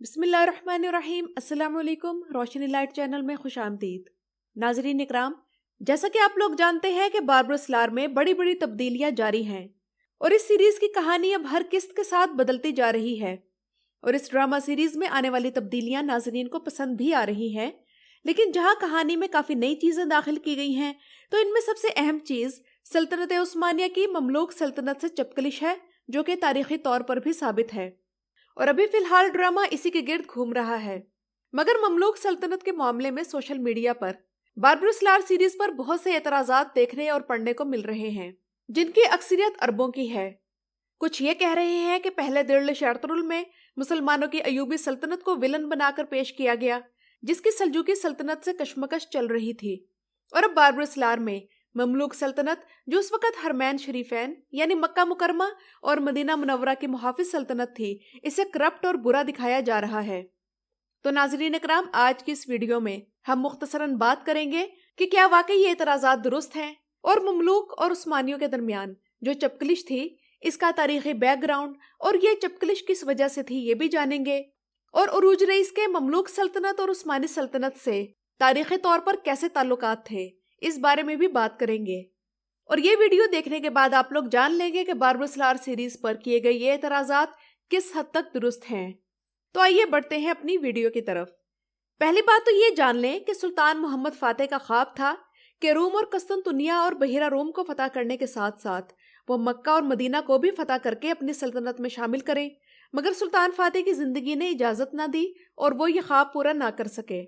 بسم اللہ الرحمن الرحیم۔ السلام علیکم، روشنی لائٹ چینل میں خوش آمدید۔ ناظرین اکرام، جیسا کہ آپ لوگ جانتے ہیں کہ باربرس لار میں بڑی بڑی تبدیلیاں جاری ہیں اور اس سیریز کی کہانی اب ہر قسط کے ساتھ بدلتی جا رہی ہے، اور اس ڈرامہ سیریز میں آنے والی تبدیلیاں ناظرین کو پسند بھی آ رہی ہیں۔ لیکن جہاں کہانی میں کافی نئی چیزیں داخل کی گئی ہیں، تو ان میں سب سے اہم چیز سلطنت عثمانیہ کی مملوک سلطنت سے چپکلش ہے، جو کہ تاریخی طور پر بھی ثابت ہے، اور ابھی فی الحال ڈرامہ اسی کے گرد گھوم رہا ہے۔ مگر مملوک سلطنت کے معاملے میں سوشل میڈیا پر باربرس لار سیریز پر بہت سے اعتراضات دیکھنے اور پڑھنے کو مل رہے ہیں، جن کی اکثریت عربوں کی ہے۔ کچھ یہ کہہ رہے ہیں کہ پہلے درل شارترل میں مسلمانوں کی ایوبی سلطنت کو ولن بنا کر پیش کیا گیا، جس کی سلجوقی سلطنت سے کشمکش چل رہی تھی، اور اب باربرس لار میں مملوک سلطنت، جو اس وقت حرمین شریفین یعنی مکہ مکرمہ اور مدینہ منورہ کی محافظ سلطنت تھی، اسے کرپٹ اور برا دکھایا جا رہا ہے۔ تو ناظرین اکرام، آج کی اس ویڈیو میں ہم مختصراً بات کریں گے کہ کیا واقعی یہ اعتراضات درست ہیں، اور مملوک اور عثمانیوں کے درمیان جو چپکلش تھی اس کا تاریخی بیک گراؤنڈ اور یہ چپکلش کس وجہ سے تھی یہ بھی جانیں گے، اور عروج رئیس کے مملوک سلطنت اور عثمانی سلطنت سے تاریخی طور پر کیسے تعلقات تھے، اس بارے میں بھی بات کریں گے۔ اور یہ ویڈیو دیکھنے کے بعد آپ لوگ جان لیں گے کہ باربرس لار سیریز پر کیے گئے یہ اعتراضات کس حد تک درست ہیں۔ تو آئیے بڑھتے ہیں اپنی ویڈیو کی طرف۔ پہلی بات تو یہ جان لیں کہ سلطان محمد فاتح کا خواب تھا کہ روم اور قسطنطنیہ اور بحیرہ روم کو فتح کرنے کے ساتھ ساتھ وہ مکہ اور مدینہ کو بھی فتح کر کے اپنی سلطنت میں شامل کریں، مگر سلطان فاتح کی زندگی نے اجازت نہ دی اور وہ یہ خواب پورا نہ کر سکے۔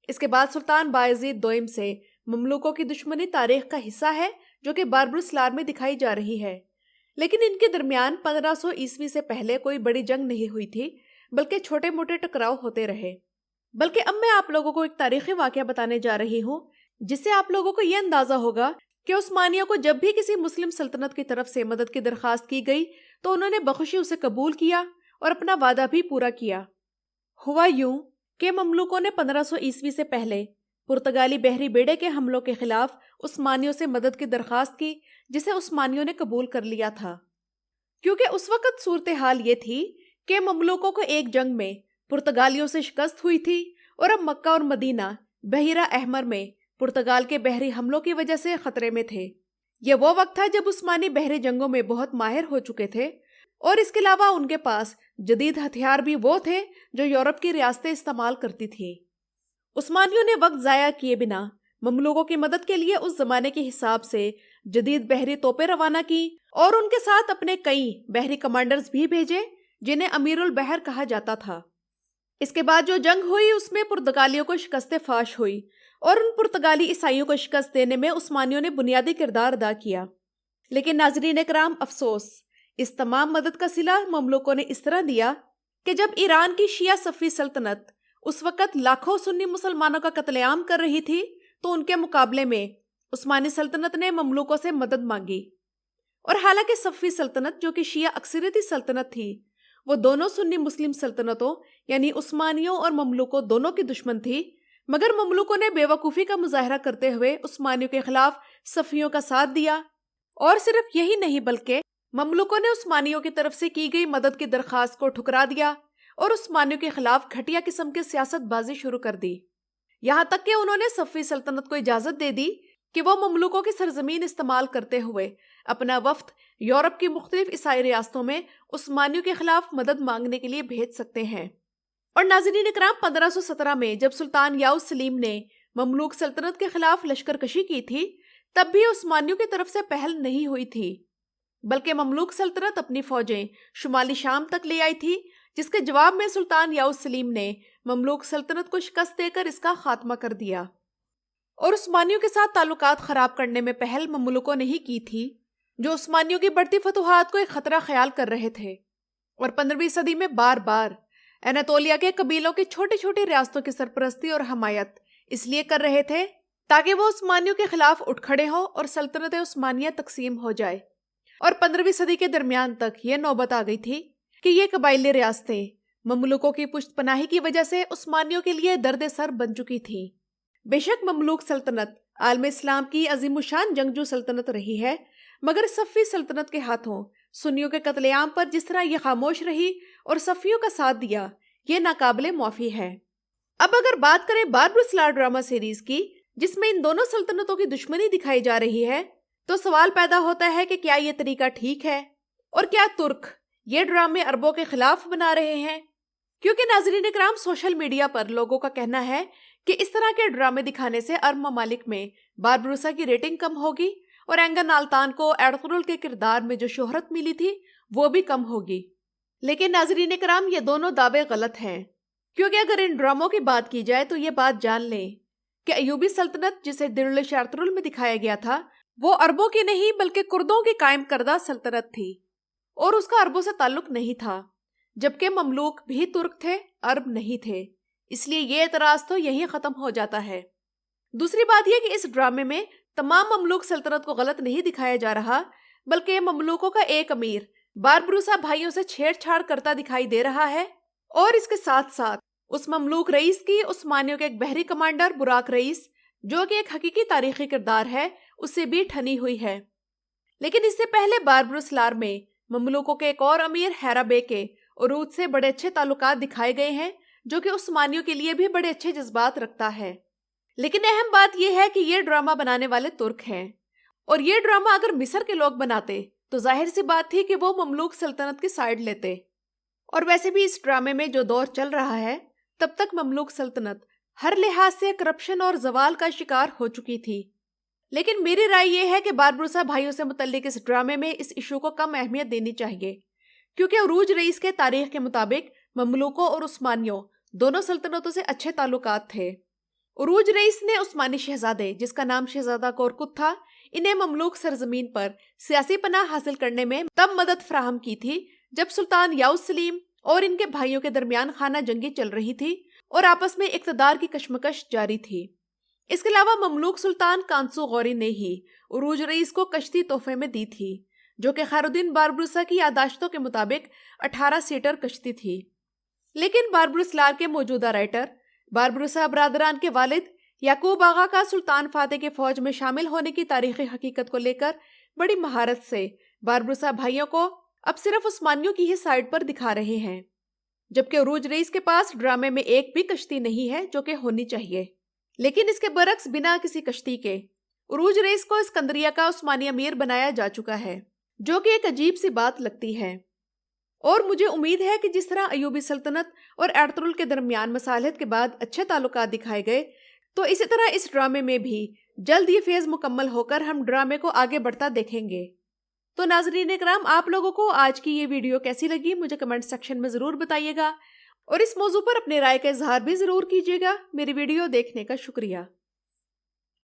اس کے بعد سلطان بایزید دوئم سے مملوکوں کی دشمنی تاریخ کا حصہ ہے، جو کہ باربرس لار میں دکھائی جا رہی ہے، لیکن ان کے درمیان 1500 عیسوی سے پہلے کوئی بڑی جنگ نہیں ہوئی تھی، بلکہ چھوٹے موٹے ٹکراؤ ہوتے رہے۔ بلکہ اب میں آپ لوگوں کو ایک تاریخی واقعہ بتانے جا رہی ہوں، جس سے آپ لوگوں کو یہ اندازہ ہوگا کہ عثمانیوں کو جب بھی کسی مسلم سلطنت کی طرف سے مدد کی درخواست کی گئی تو انہوں نے بخوشی اسے قبول کیا اور اپنا وعدہ بھی پورا کیا۔ ہوا یوں کہ مملوکوں نے 1500 عیسوی سے پہلے پرتگالی بحری بیڑے کے حملوں کے خلاف عثمانیوں سے مدد کی درخواست کی، جسے عثمانیوں نے قبول کر لیا تھا، کیونکہ اس وقت صورتحال یہ تھی کہ مملوکوں کو ایک جنگ میں پرتگالیوں سے شکست ہوئی تھی، اور اب مکہ اور مدینہ بحیرہ احمر میں پرتگال کے بحری حملوں کی وجہ سے خطرے میں تھے۔ یہ وہ وقت تھا جب عثمانی بحری جنگوں میں بہت ماہر ہو چکے تھے، اور اس کے علاوہ ان کے پاس جدید ہتھیار بھی وہ تھے جو یورپ کی ریاستیں استعمال کرتی تھیں۔ عثمانیوں نے وقت ضائع کیے بنا مملوکوں کی مدد کے لیے اس زمانے کے حساب سے جدید بحری توپیں روانہ کی، اور ان کے ساتھ اپنے کئی بحری کمانڈرز بھی بھیجے، جنہیں امیر البحر کہا جاتا تھا۔ اس کے بعد جو جنگ ہوئی اس میں پرتگالیوں کو شکست فاش ہوئی، اور ان پرتگالی عیسائیوں کو شکست دینے میں عثمانیوں نے بنیادی کردار ادا کیا۔ لیکن ناظرین اکرام، افسوس، اس تمام مدد کا صلہ مملوکوں نے اس طرح دیا کہ جب ایران کی شیعہ صفوی سلطنت اس وقت لاکھوں سنی مسلمانوں کا قتل عام کر رہی تھی، تو ان کے مقابلے میں عثمانی سلطنت نے مملوکوں سے مدد مانگی۔ اور حالانکہ صفوی سلطنت، جو کہ شیعہ اکثریتی سلطنت تھی، وہ دونوں سنی مسلم سلطنتوں یعنی عثمانیوں اور مملوکوں دونوں کی دشمن تھی، مگر مملوکوں نے بے وقوفی کا مظاہرہ کرتے ہوئے عثمانیوں کے خلاف صفویوں کا ساتھ دیا۔ اور صرف یہی نہیں، بلکہ مملوکوں نے عثمانیوں کی طرف سے کی گئی مدد کی درخواست کو ٹھکرا دیا اور عثمانیوں کے خلاف گھٹیا قسم کی سیاست بازی شروع کر دی، یہاں تک کہ انہوں نے صفوی سلطنت کو اجازت دے دی کہ وہ مملوکوں کی سرزمین استعمال کرتے ہوئے اپنا وفد یورپ کی مختلف عیسائی ریاستوں میں عثمانیوں کے خلاف مدد مانگنے کے لیے بھیج سکتے ہیں۔ اور ناظرین اکرام، 1517 میں جب سلطان یاؤس سلیم نے مملوک سلطنت کے خلاف لشکر کشی کی تھی، تب بھی عثمانیوں کی طرف سے پہل نہیں ہوئی تھی، بلکہ مملوک سلطنت اپنی فوجیں شمالی شام تک لے آئی تھی، جس کے جواب میں سلطان یاؤس سلیم نے مملوک سلطنت کو شکست دے کر اس کا خاتمہ کر دیا۔ اور عثمانیوں کے ساتھ تعلقات خراب کرنے میں پہل مملوکوں نے ہی کی تھی، جو عثمانیوں کی بڑھتی فتوحات کو ایک خطرہ خیال کر رہے تھے، اور 15ویں صدی میں بار بار اناتولیا کے قبیلوں کی چھوٹی چھوٹی ریاستوں کی سرپرستی اور حمایت اس لیے کر رہے تھے تاکہ وہ عثمانیوں کے خلاف اٹھ کھڑے ہوں اور سلطنت عثمانیہ تقسیم ہو جائے۔ اور 15ویں صدی کے درمیان تک یہ نوبت آ گئی تھی کہ یہ قبائلی ریاستیں مملوکوں کی پشت پناہی کی وجہ سے عثمانیوں کے لیے درد سر بن چکی تھیں۔ بے شک مملوک سلطنت عالم اسلام کی عظیم الشان جنگجو سلطنت رہی ہے، مگر صفوی سلطنت کے ہاتھوں سنیوں کے قتل عام پر جس طرح یہ خاموش رہی اور صفویوں کا ساتھ دیا، یہ ناقابل معافی ہے۔ اب اگر بات کریں باربرس لار ڈرامہ سیریز کی، جس میں ان دونوں سلطنتوں کی دشمنی دکھائی جا رہی ہے، تو سوال پیدا ہوتا ہے کہ کیا یہ طریقہ ٹھیک ہے، اور کیا ترک یہ ڈرامے عربوں کے خلاف بنا رہے ہیں؟ کیونکہ ناظرین اکرام، سوشل میڈیا پر لوگوں کا کہنا ہے کہ اس طرح کے ڈرامے دکھانے سے عرب ممالک میں باربروسا کی ریٹنگ کم ہوگی، اور اینگر نالتان کو ایرطغرل کے کردار میں جو شہرت ملی تھی وہ بھی کم ہوگی۔ لیکن ناظرین اکرام، یہ دونوں دعوے غلط ہیں، کیونکہ اگر ان ڈراموں کی بات کی جائے تو یہ بات جان لیں کہ ایوبی سلطنت جسے دارالعرش ایرطغرل میں دکھایا گیا تھا، وہ عربوں کی نہیں بلکہ کردوں کی قائم کردہ سلطنت تھی، اور اس کا عربوں سے تعلق نہیں تھا، جبکہ مملوک بھی ترک تھے، عرب نہیں تھے۔ اس لیے یہ اعتراض تو یہیں ختم ہو جاتا ہے۔ دوسری بات یہ کہ اس ڈرامے میں تمام مملوک سلطنت کو غلط نہیں دکھایا جا رہا، بلکہ مملوکوں کا ایک امیر باربروسا بھائیوں سے چھیڑ چھاڑ کرتا دکھائی دے رہا ہے، اور اس کے ساتھ ساتھ اس مملوک رئیس کی عثمانیوں کے ایک بحری کمانڈر براق رئیس، جو کہ ایک حقیقی تاریخی کردار ہے، اسے بھی ٹھنی ہوئی ہے۔ لیکن اس سے پہلے باربرس لار میں مملوکوں کے ایک اور امیر ہیرا بے کے عروج سے بڑے اچھے تعلقات دکھائے گئے ہیں، جو کہ عثمانیوں کے لیے بھی بڑے اچھے جذبات رکھتا ہے۔ لیکن اہم بات یہ ہے کہ یہ ڈرامہ بنانے والے ترک ہیں، اور یہ ڈرامہ اگر مصر کے لوگ بناتے تو ظاہر سی بات تھی کہ وہ مملوک سلطنت کی سائیڈ لیتے۔ اور ویسے بھی اس ڈرامے میں جو دور چل رہا ہے، تب تک مملوک سلطنت ہر لحاظ سے کرپشن اور زوال کا شکار ہو چکی تھی۔ لیکن میری رائے یہ ہے کہ باربروسا بھائیوں سے متعلق اس ڈرامے میں اس ایشو کو کم اہمیت دینی چاہیے، کیونکہ عروج رئیس کے تاریخ کے مطابق مملوکوں اور عثمانیوں دونوں سلطنتوں سے اچھے تعلقات تھے۔ عروج رئیس نے عثمانی شہزادے، جس کا نام شہزادہ کورکت تھا، انہیں مملوک سرزمین پر سیاسی پناہ حاصل کرنے میں تب مدد فراہم کی تھی جب سلطان یاؤس سلیم اور ان کے بھائیوں کے درمیان خانہ جنگی چل رہی تھی اور آپس میں اقتدار کی کشمکش جاری تھی۔ اس کے علاوہ مملوک سلطان کانسو غوری نے ہی عروج رئیس کو کشتی تحفے میں دی تھی، جو کہ خیر الدین باربروسا کی یادداشتوں کے مطابق 18 سیٹر کشتی تھی۔ لیکن باربرس لار کے موجودہ رائٹر باربروسا برادران کے والد یعقوب آغا کا سلطان فاتح کے فوج میں شامل ہونے کی تاریخی حقیقت کو لے کر بڑی مہارت سے باربروسا بھائیوں کو اب صرف عثمانیوں کی ہی سائیڈ پر دکھا رہے ہیں، جبکہ عروج رئیس کے پاس ڈرامے میں ایک بھی کشتی نہیں ہے جو کہ ہونی چاہیے۔ لیکن اس کے برعکس بنا کسی کشتی کے عروج رئیس کو اسکندریہ کا عثمانی امیر بنایا جا چکا ہے، جو کہ ایک عجیب سی بات لگتی ہے۔ اور مجھے امید ہے کہ جس طرح ایوبی سلطنت اور ایرطغرل کے درمیان مصالحت کے بعد اچھے تعلقات دکھائے گئے، تو اسی طرح اس ڈرامے میں بھی جلد یہ فیز مکمل ہو کر ہم ڈرامے کو آگے بڑھتا دیکھیں گے۔ تو ناظرین اکرام، آپ لوگوں کو آج کی یہ ویڈیو کیسی لگی مجھے کمنٹ سیکشن میں ضرور بتائیے گا، اور اس موضوع پر اپنے رائے کا اظہار بھی ضرور کیجیے گا۔ میری ویڈیو دیکھنے کا شکریہ۔